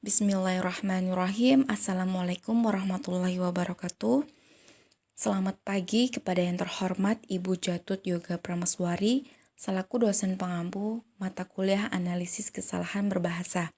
Bismillahirrahmanirrahim. Assalamualaikum warahmatullahi wabarakatuh. Selamat pagi kepada yang terhormat Ibu Jatut Yoga Prameswari selaku dosen pengampu mata kuliah analisis kesalahan berbahasa.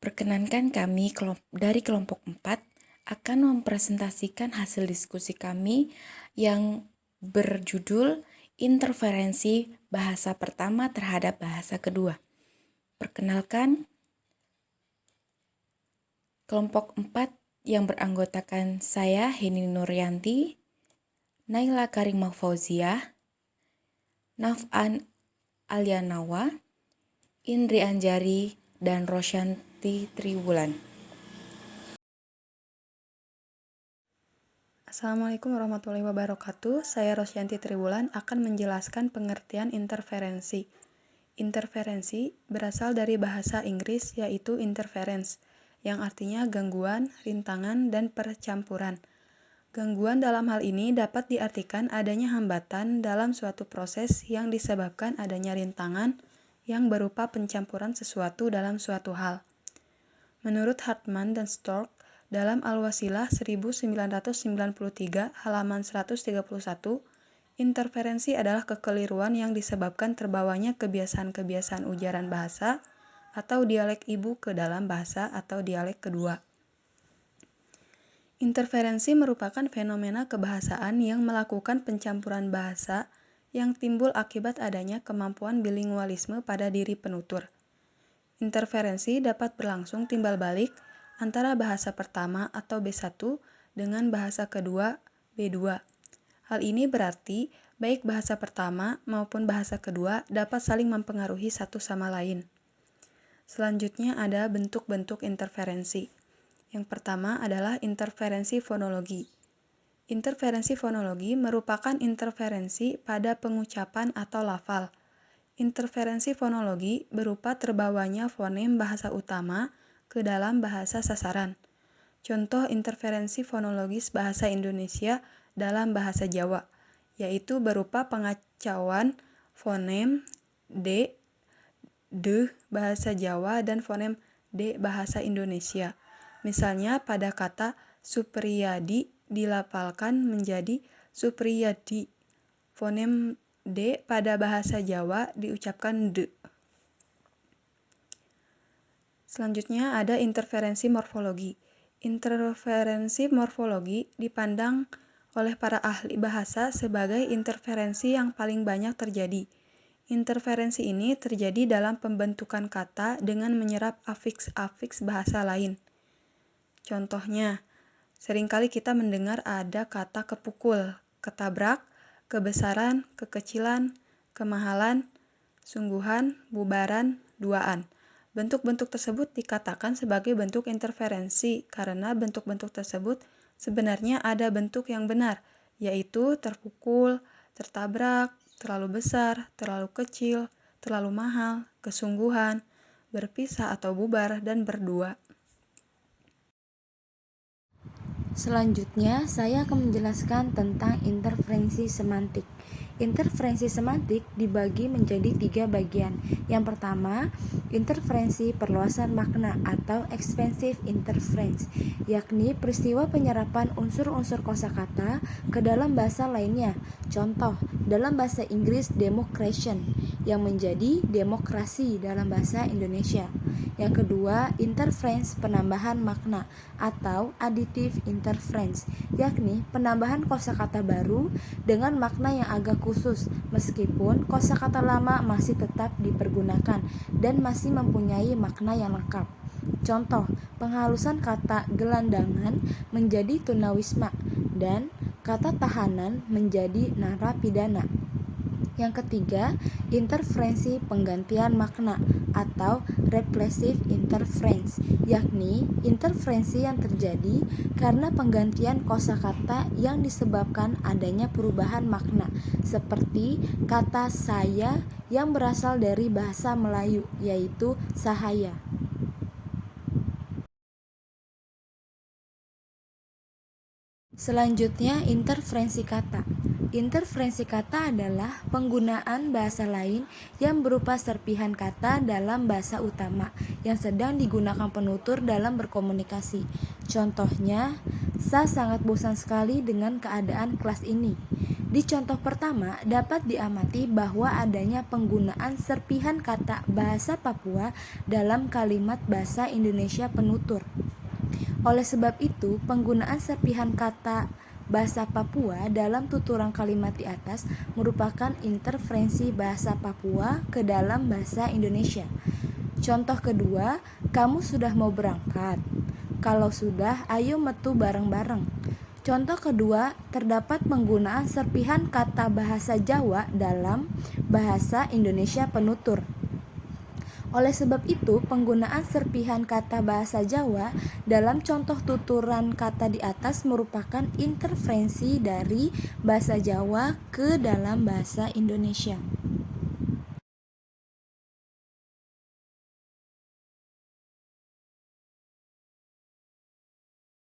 Perkenankan kami dari kelompok 4 akan mempresentasikan hasil diskusi kami yang berjudul interferensi bahasa pertama terhadap bahasa kedua. Perkenalkan, kelompok 4 yang beranggotakan saya, Heni Nuryanti, Naila Karimah Fauziah, Naf'an Alyanawa, Indri Anjari, dan Rosyanti Triwulan. Assalamualaikum warahmatullahi wabarakatuh. Saya Rosyanti Triwulan akan menjelaskan pengertian interferensi. Interferensi berasal dari bahasa Inggris yaitu interference, yang artinya gangguan, rintangan, dan percampuran. Gangguan dalam hal ini dapat diartikan adanya hambatan dalam suatu proses yang disebabkan adanya rintangan yang berupa pencampuran sesuatu dalam suatu hal. Menurut Hartman dan Stork, dalam Al-Wasilah 1993 halaman 131, interferensi adalah kekeliruan yang disebabkan terbawanya kebiasaan-kebiasaan ujaran bahasa atau dialek ibu ke dalam bahasa atau dialek kedua. Interferensi merupakan fenomena kebahasaan yang melakukan pencampuran bahasa yang timbul akibat adanya kemampuan bilingualisme pada diri penutur. Interferensi dapat berlangsung timbal balik antara bahasa pertama atau B1 dengan bahasa kedua B2. Hal ini berarti baik bahasa pertama maupun bahasa kedua dapat saling mempengaruhi satu sama lain. Selanjutnya ada bentuk-bentuk interferensi. Yang pertama adalah interferensi fonologi. Interferensi fonologi merupakan interferensi pada pengucapan atau lafal. Interferensi fonologi berupa terbawanya fonem bahasa utama ke dalam bahasa sasaran. Contoh interferensi fonologis bahasa Indonesia dalam bahasa Jawa, yaitu berupa pengacauan fonem D, D bahasa Jawa dan fonem D bahasa Indonesia. Misalnya pada kata Supriyadi dilafalkan menjadi Supriyadi. Fonem D pada bahasa Jawa diucapkan D. Selanjutnya ada interferensi morfologi. Interferensi morfologi dipandang oleh para ahli bahasa sebagai interferensi yang paling banyak terjadi. Interferensi ini terjadi dalam pembentukan kata dengan menyerap afiks-afiks bahasa lain. Contohnya, seringkali kita mendengar ada kata kepukul, ketabrak, kebesaran, kekecilan, kemahalan, sungguhan, bubaran, duaan. Bentuk-bentuk tersebut dikatakan sebagai bentuk interferensi karena bentuk-bentuk tersebut sebenarnya ada bentuk yang benar, yaitu terpukul, tertabrak, terlalu besar, terlalu kecil, terlalu mahal, kesungguhan, berpisah atau bubar, dan berdua. Selanjutnya, saya akan menjelaskan tentang interferensi semantik. Interferensi semantik dibagi menjadi 3 bagian. Yang pertama, interferensi perluasan makna atau expansive interference, yakni peristiwa penyerapan unsur-unsur kosakata ke dalam bahasa lainnya. Contoh, dalam bahasa Inggris democration yang menjadi demokrasi dalam bahasa Indonesia. Yang kedua, interference penambahan makna atau additive interference, yakni penambahan kosakata baru dengan makna yang agak khusus meskipun kosakata lama masih tetap dipergunakan dan masih mempunyai makna yang lengkap. Contoh, penghalusan kata gelandangan menjadi tunawisma dan kata tahanan menjadi narapidana. Yang ketiga, interferensi penggantian makna atau replacement interference, yakni interferensi yang terjadi karena penggantian kosakata yang disebabkan adanya perubahan makna, seperti kata saya yang berasal dari bahasa Melayu, yaitu sahaya. Selanjutnya, interferensi kata. Interferensi kata adalah penggunaan bahasa lain yang berupa serpihan kata dalam bahasa utama yang sedang digunakan penutur dalam berkomunikasi. Contohnya, saya sangat bosan sekali dengan keadaan kelas ini. Di contoh pertama, dapat diamati bahwa adanya penggunaan serpihan kata bahasa Papua dalam kalimat bahasa Indonesia penutur. Oleh sebab itu, penggunaan serpihan kata bahasa Papua dalam tuturan kalimat di atas merupakan interferensi bahasa Papua ke dalam bahasa Indonesia. Contoh kedua, kamu sudah mau berangkat? Kalau sudah, ayo metu bareng-bareng. Contoh kedua, terdapat penggunaan serpihan kata bahasa Jawa dalam bahasa Indonesia penutur. Oleh sebab itu, penggunaan serpihan kata bahasa Jawa dalam contoh tuturan kata di atas merupakan interferensi dari bahasa Jawa ke dalam bahasa Indonesia.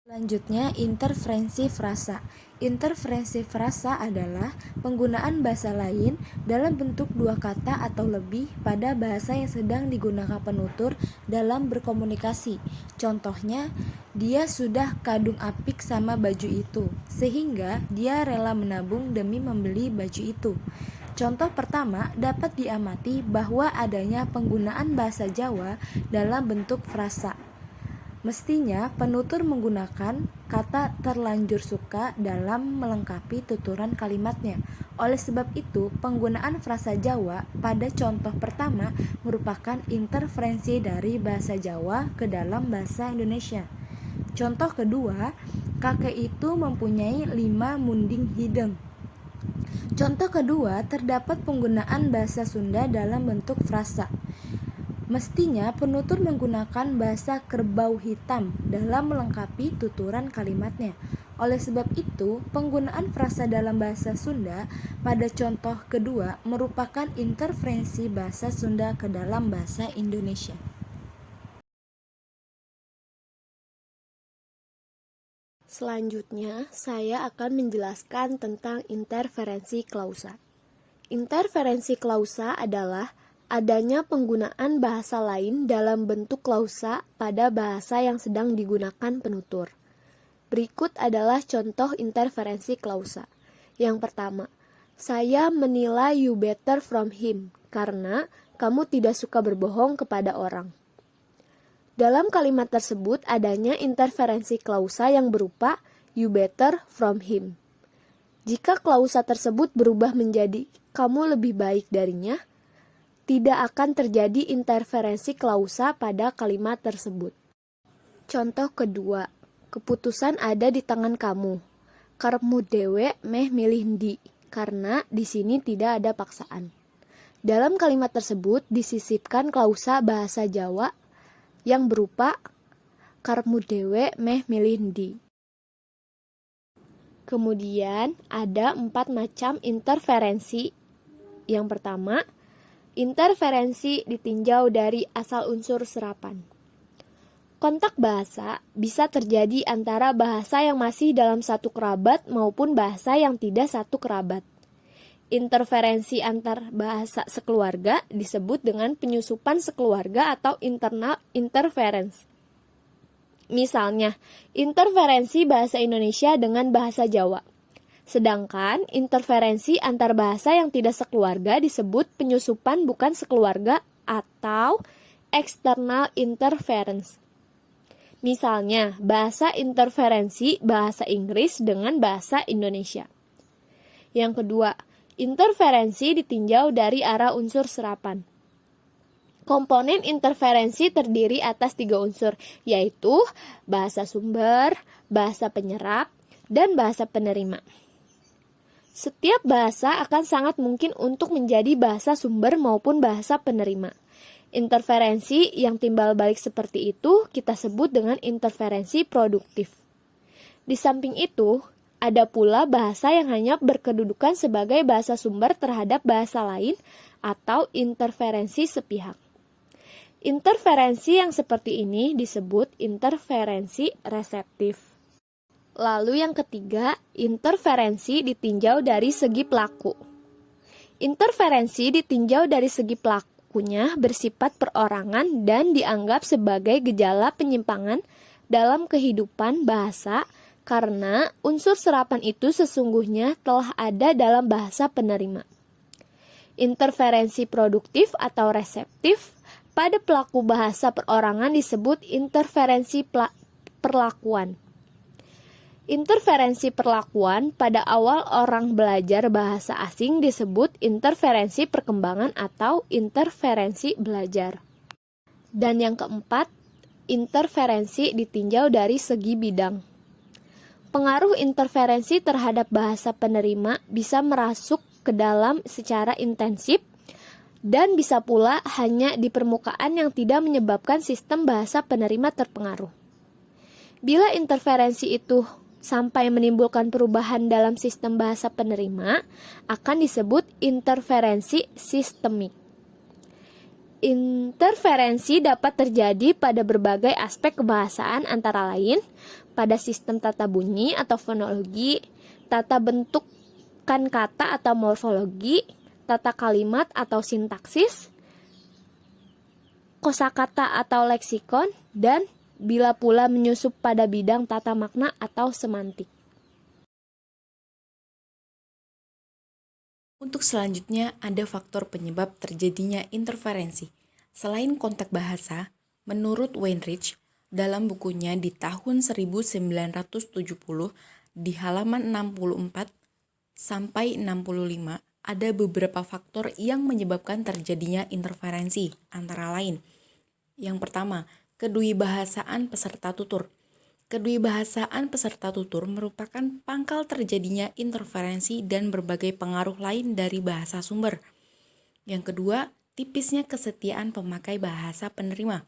Selanjutnya, interferensi frasa. Interferensi frasa adalah penggunaan bahasa lain dalam bentuk dua kata atau lebih pada bahasa yang sedang digunakan penutur dalam berkomunikasi. Contohnya, dia sudah kadung apik sama baju itu, sehingga dia rela menabung demi membeli baju itu. Contoh pertama dapat diamati bahwa adanya penggunaan bahasa Jawa dalam bentuk frasa. Mestinya penutur menggunakan kata terlanjur suka dalam melengkapi tuturan kalimatnya. Oleh sebab itu, penggunaan frasa Jawa pada contoh pertama merupakan interferensi dari bahasa Jawa ke dalam bahasa Indonesia. Contoh kedua, kakek itu mempunyai 5 munding hideng. Contoh kedua, terdapat penggunaan bahasa Sunda dalam bentuk frasa. Mestinya penutur menggunakan bahasa kerbau hitam dalam melengkapi tuturan kalimatnya. Oleh sebab itu, penggunaan frasa dalam bahasa Sunda pada contoh kedua merupakan interferensi bahasa Sunda ke dalam bahasa Indonesia. Selanjutnya, saya akan menjelaskan tentang interferensi klausa. Interferensi klausa adalah adanya penggunaan bahasa lain dalam bentuk klausa pada bahasa yang sedang digunakan penutur. Berikut adalah contoh interferensi klausa. Yang pertama, saya menilai you better from him karena kamu tidak suka berbohong kepada orang. Dalam kalimat tersebut adanya interferensi klausa yang berupa you better from him. Jika klausa tersebut berubah menjadi kamu lebih baik darinya, tidak akan terjadi interferensi klausa pada kalimat tersebut. Contoh kedua, keputusan ada di tangan kamu. Karepmu dewe meh milih ndi, karena di sini tidak ada paksaan. Dalam kalimat tersebut disisipkan klausa bahasa Jawa yang berupa karepmu dewe meh milih ndi. Kemudian ada 4 macam interferensi. Yang pertama, interferensi ditinjau dari asal unsur serapan. Kontak bahasa bisa terjadi antara bahasa yang masih dalam satu kerabat maupun bahasa yang tidak satu kerabat. Interferensi antar bahasa sekeluarga disebut dengan penyusupan sekeluarga atau internal interference. Misalnya, interferensi bahasa Indonesia dengan bahasa Jawa. Sedangkan interferensi antar bahasa yang tidak sekeluarga disebut penyusupan bukan sekeluarga atau external interference. Misalnya, bahasa interferensi bahasa Inggris dengan bahasa Indonesia. Yang kedua, interferensi ditinjau dari arah unsur serapan. Komponen interferensi terdiri atas 3 unsur, yaitu bahasa sumber, bahasa penyerap, dan bahasa penerima. Setiap bahasa akan sangat mungkin untuk menjadi bahasa sumber maupun bahasa penerima. Interferensi yang timbal balik seperti itu kita sebut dengan interferensi produktif. Di samping itu, ada pula bahasa yang hanya berkedudukan sebagai bahasa sumber terhadap bahasa lain atau interferensi sepihak. Interferensi yang seperti ini disebut interferensi reseptif. Lalu yang ketiga, interferensi ditinjau dari segi pelaku. Interferensi ditinjau dari segi pelakunya bersifat perorangan dan dianggap sebagai gejala penyimpangan dalam kehidupan bahasa karena unsur serapan itu sesungguhnya telah ada dalam bahasa penerima. Interferensi produktif atau reseptif pada pelaku bahasa perorangan disebut interferensi perlakuan. Interferensi perlakuan pada awal orang belajar bahasa asing disebut interferensi perkembangan atau interferensi belajar. Dan yang keempat, interferensi ditinjau dari segi bidang. Pengaruh interferensi terhadap bahasa penerima bisa merasuk ke dalam secara intensif dan bisa pula hanya di permukaan yang tidak menyebabkan sistem bahasa penerima terpengaruh. Bila interferensi itu sampai menimbulkan perubahan dalam sistem bahasa penerima, akan disebut interferensi sistemik. Interferensi dapat terjadi pada berbagai aspek kebahasaan antara lain pada sistem tata bunyi atau fonologi, tata bentukan kata atau morfologi, tata kalimat atau sintaksis, kosakata atau leksikon, dan bila pula menyusup pada bidang tata makna atau semantik. Untuk selanjutnya, ada faktor penyebab terjadinya interferensi. Selain kontak bahasa, menurut Weinreich, dalam bukunya di tahun 1970, di halaman 64 sampai 65, ada beberapa faktor yang menyebabkan terjadinya interferensi, antara lain. Yang pertama, kedewibahasaan peserta tutur. Kedewibahasaan peserta tutur merupakan pangkal terjadinya interferensi dan berbagai pengaruh lain dari bahasa sumber. Yang kedua, tipisnya kesetiaan pemakai bahasa penerima.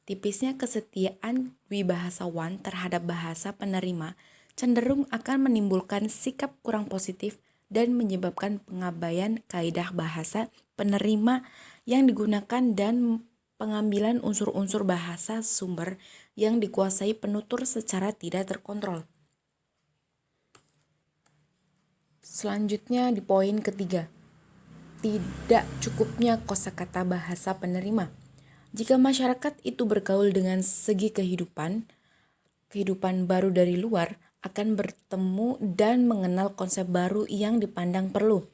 Tipisnya kesetiaan wibahasawan terhadap bahasa penerima cenderung akan menimbulkan sikap kurang positif dan menyebabkan pengabaian kaidah bahasa penerima yang digunakan dan pengambilan unsur-unsur bahasa sumber yang dikuasai penutur secara tidak terkontrol. Selanjutnya di poin ketiga, tidak cukupnya kosakata bahasa penerima. Jika masyarakat itu bergaul dengan segi kehidupan baru dari luar, akan bertemu dan mengenal konsep baru yang dipandang perlu.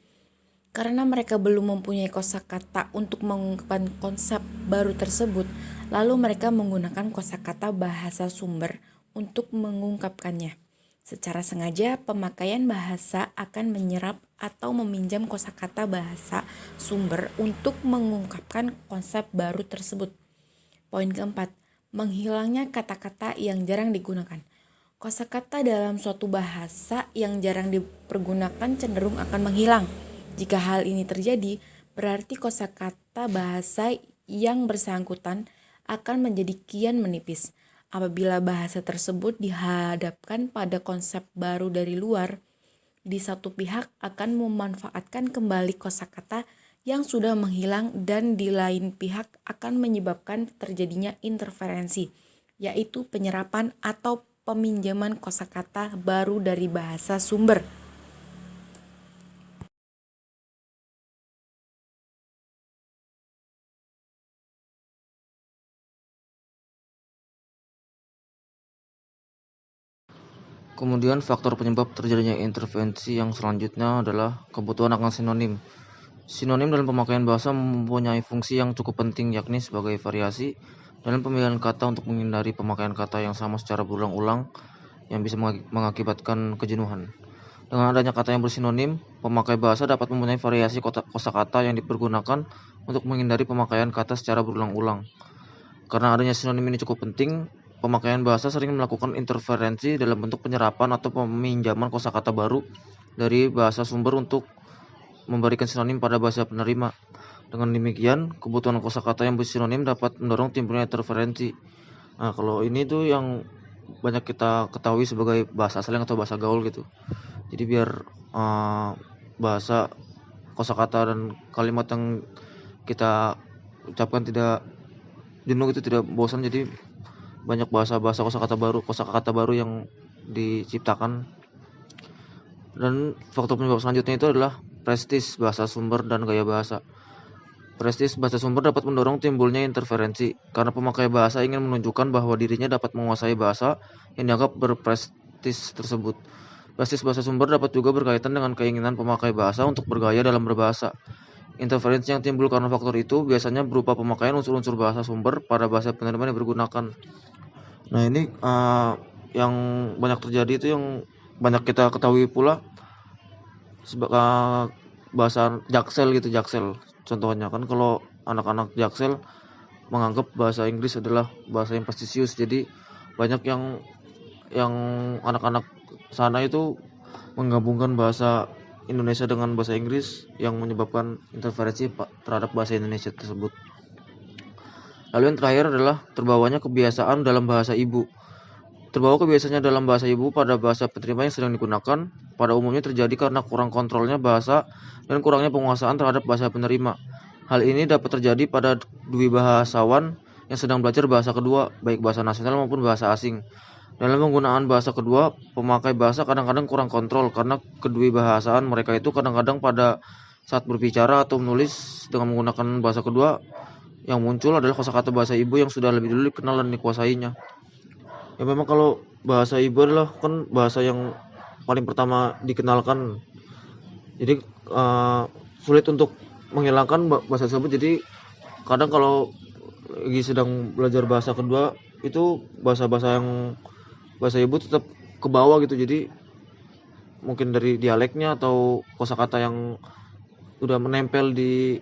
Karena mereka belum mempunyai kosakata untuk mengungkapkan konsep baru tersebut, lalu mereka menggunakan kosakata bahasa sumber untuk mengungkapkannya. Secara sengaja, pemakaian bahasa akan menyerap atau meminjam kosakata bahasa sumber untuk mengungkapkan konsep baru tersebut. Poin keempat, menghilangnya kata-kata yang jarang digunakan. Kosakata dalam suatu bahasa yang jarang dipergunakan cenderung akan menghilang. Jika hal ini terjadi, berarti kosakata bahasa yang bersangkutan akan menjadi kian menipis. Apabila bahasa tersebut dihadapkan pada konsep baru dari luar, di satu pihak akan memanfaatkan kembali kosakata yang sudah menghilang dan di lain pihak akan menyebabkan terjadinya interferensi, yaitu penyerapan atau peminjaman kosakata baru dari bahasa sumber. Kemudian faktor penyebab terjadinya intervensi yang selanjutnya adalah kebutuhan akan sinonim. Sinonim dalam pemakaian bahasa mempunyai fungsi yang cukup penting, yakni sebagai variasi dalam pemilihan kata untuk menghindari pemakaian kata yang sama secara berulang-ulang yang bisa mengakibatkan kejenuhan. Dengan adanya kata yang bersinonim, pemakai bahasa dapat mempunyai variasi kosakata yang dipergunakan untuk menghindari pemakaian kata secara berulang-ulang. Karena adanya sinonim ini cukup penting, pemakaian bahasa sering melakukan interferensi dalam bentuk penyerapan atau peminjaman kosakata baru dari bahasa sumber untuk memberikan sinonim pada bahasa penerima. Dengan demikian, kebutuhan kosakata yang bersinonim dapat mendorong timbulnya interferensi. Nah, kalau ini tuh yang banyak kita ketahui sebagai bahasa slang atau bahasa gaul gitu. Jadi biar bahasa kosakata dan kalimat yang kita ucapkan tidak jenuh, itu tidak bosan, jadi banyak bahasa kosakata baru yang diciptakan. Dan faktor penyebab selanjutnya itu adalah prestis bahasa sumber dan gaya bahasa. Prestis bahasa sumber dapat mendorong timbulnya interferensi karena pemakai bahasa ingin menunjukkan bahwa dirinya dapat menguasai bahasa yang dianggap berprestis tersebut. Prestis bahasa sumber dapat juga berkaitan dengan keinginan pemakai bahasa untuk bergaya dalam berbahasa. Interferensi yang timbul karena faktor itu biasanya berupa pemakaian unsur-unsur bahasa sumber pada bahasa penerima yang digunakan. Nah, ini yang banyak terjadi itu yang banyak kita ketahui pula bahasa Jaksel gitu, Jaksel. Contohnya kan kalau anak-anak Jaksel menganggap bahasa Inggris adalah bahasa yang prestisius, jadi banyak yang anak-anak sana itu menggabungkan bahasa Indonesia dengan bahasa Inggris yang menyebabkan interferensi terhadap bahasa Indonesia tersebut. Lalu yang terakhir adalah terbawanya kebiasaan dalam bahasa ibu. Terbawa kebiasaannya dalam bahasa ibu pada bahasa penerima yang sedang digunakan pada umumnya terjadi karena kurang kontrolnya bahasa dan kurangnya penguasaan terhadap bahasa penerima. Hal ini dapat terjadi pada dwi bahasawan yang sedang belajar bahasa kedua, baik bahasa nasional maupun bahasa asing. Dalam penggunaan bahasa kedua, pemakai bahasa kadang-kadang kurang kontrol karena kedui bahasaan mereka itu kadang-kadang pada saat berbicara atau menulis dengan menggunakan bahasa kedua yang muncul adalah kosakata bahasa ibu yang sudah lebih dulu dikenal dan dikuasainya. Ya memang kalau bahasa ibu adalah kan bahasa yang paling pertama dikenalkan. Jadi sulit untuk menghilangkan bahasa tersebut. Jadi kadang kalau lagi sedang belajar bahasa kedua itu bahasa-bahasa yang bahasa ibu tetap ke bawah gitu. Jadi mungkin dari dialeknya atau kosakata yang udah menempel di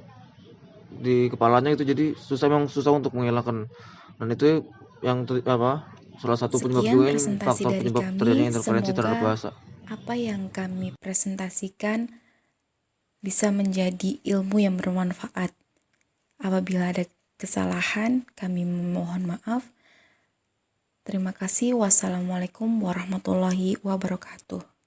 kepalanya itu, jadi susah untuk menghilangkan. Dan itu yang salah satu penyebab Sekian juga yang presentasi faktor dari penyebab terjadinya kami. interferensi terhadap Semoga bahasa. apa yang kami presentasikan bisa menjadi ilmu yang bermanfaat. Apabila ada kesalahan, kami memohon maaf. Terima kasih. Wassalamualaikum warahmatullahi wabarakatuh.